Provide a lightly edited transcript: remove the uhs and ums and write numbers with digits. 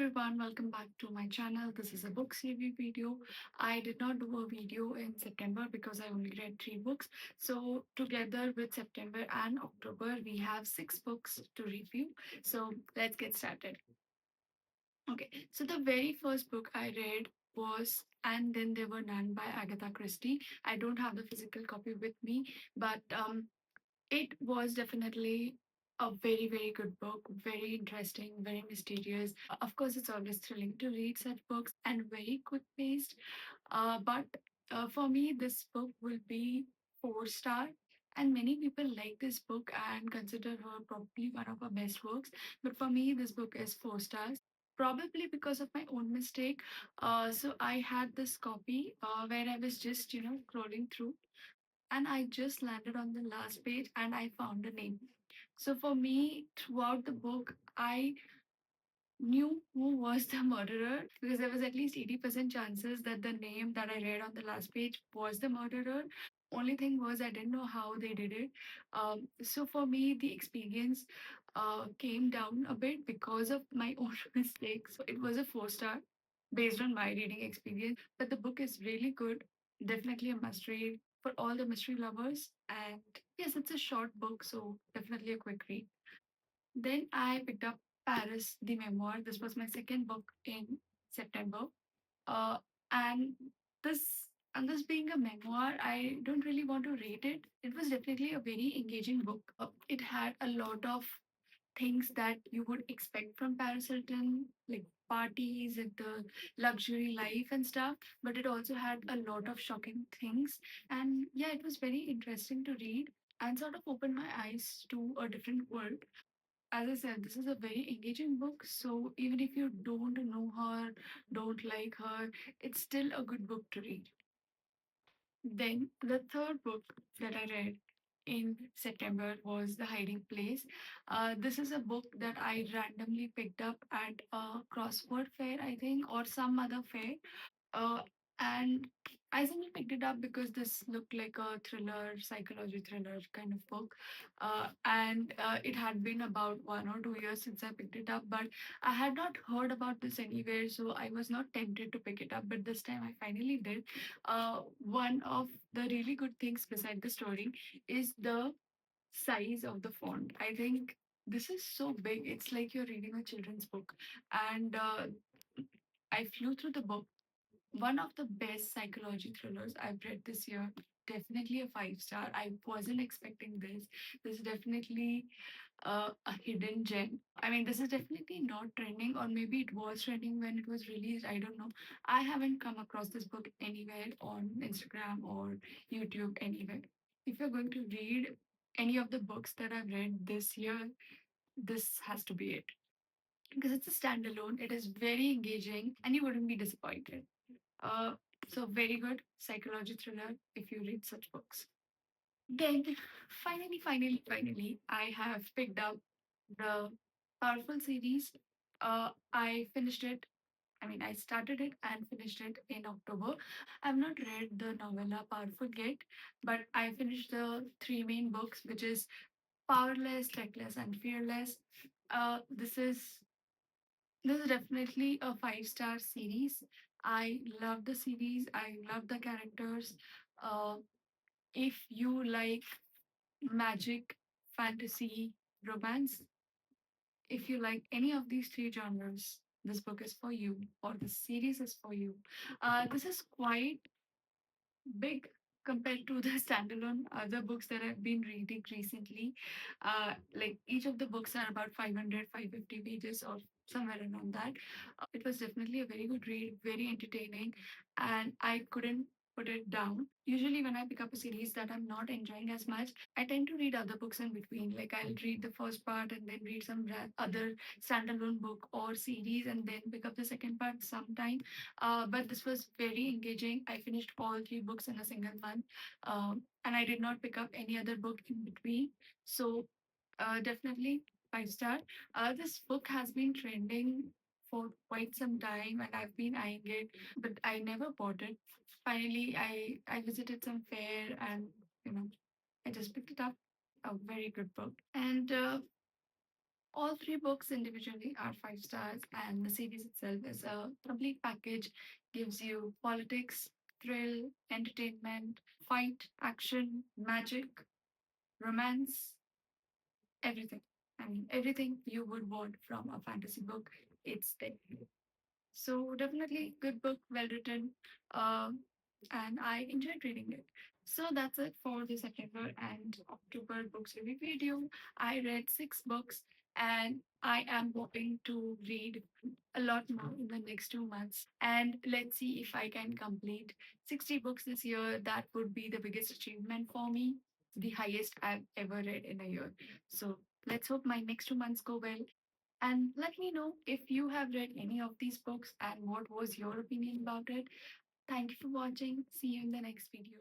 everyone, welcome back to my channel. This is a books review video. I did not do a video in September because I only read three books. So, together with September and October, we have six books to review. So, let's get started. Okay, so the very first book I read was And Then There Were None by Agatha Christie. I don't have the physical copy with me, but it was definitely a very, very good book, very interesting, very mysterious. Of course, it's always thrilling to read such books and very quick paced. But for me, this book will be four-star. And many people like this book and consider her probably one of her best works. But for me, this book is four stars. Probably because of my own mistake. So I had this copy where I was just, scrolling through and I just landed on the last page and I found a name. So for me, throughout the book, I knew who was the murderer because there was at least 80% chances that the name that I read on the last page was the murderer. Only thing was I didn't know how they did it. So for me, the experience came down a bit because of my own mistakes. So it was a four-star based on my reading experience. But the book is really good. Definitely a must read for all the mystery lovers. And yes, it's a short book, so definitely a quick read. Then I picked up Paris, the memoir. This was my second book in September. Uh, and this being a memoir, I don't really want to rate it. It was definitely a very engaging book. It had a lot of things that you would expect from Paris Hilton, like parties and the luxury life and stuff. But it also had a lot of shocking things. And yeah, it was very interesting to read and sort of opened my eyes to a different world. As I said, this is a very engaging book. So even if you don't know her, don't like her, it's still a good book to read. Then the third book that I read in September was The Hiding Place. This is a book that I randomly picked up at a crossword fair, I think, or some other fair. Uh, and I simply picked it up because this looked like a thriller, psychology thriller kind of book. And it had been about 1 or 2 years since I picked it up, but I had not heard about this anywhere, so I was not tempted to pick it up. But this time I finally did. One of the really good things beside the story is the size of the font. I think this is so big, it's like you're reading a children's book. And I flew through the book, one of the best psychology thrillers I've read this year. Definitely a five-star. I wasn't expecting this. This is definitely a hidden gem. I mean, this is definitely not trending, or maybe it was trending when it was released. I don't know. I haven't come across this book anywhere on Instagram or YouTube, anywhere. If you're going to read any of the books that I've read this year, this has to be it because it's a standalone. It is very engaging, and you wouldn't be disappointed. Uh, so very good psychology thriller if you read such books. Then finally, I have picked up the Powerful series. I finished it. I mean, I started it and finished it in October. I've not read the novella Powerful yet, but I finished the three main books, which is Powerless, Reckless, and Fearless. This is definitely a five-star series. I love the series. I love the characters. Uh, if you like magic, fantasy, romance, if you like any of these three genres, this book is for you, or this series is for you. This is quite big compared to the standalone other books that I've been reading recently. Like each of the books are about 500, 550 pages or somewhere around that. It was definitely a very good read, very entertaining, and I couldn't put it down. Usually, when I pick up a series that I'm not enjoying as much, I tend to read other books in between. Like I'll read the first part and then read some other standalone book or series and then pick up the second part sometime. But this was very engaging. I finished all three books in a single month, and I did not pick up any other book in between. So, definitely 5 star. This book has been trending for quite some time, and I've been eyeing it, but I never bought it. Finally, I visited some fair, and you know, I just picked it up. A very good book, and All three books individually are 5 stars, and the series itself is a complete package. Gives you politics, thrill, entertainment, fight, action, magic, romance, everything. I mean, everything you would want from a fantasy book, it's there. So definitely good book, well written, and I enjoyed reading it. So that's it for the September and October books review video. I read 6 books, and I am hoping to read a lot more in the next 2 months. And let's see if I can complete 60 books this year. That would be the biggest achievement for me, the highest I've ever read in a year. So let's hope my next 2 months go well. And let me know if you have read any of these books and what was your opinion about it. Thank you for watching. See you in the next video.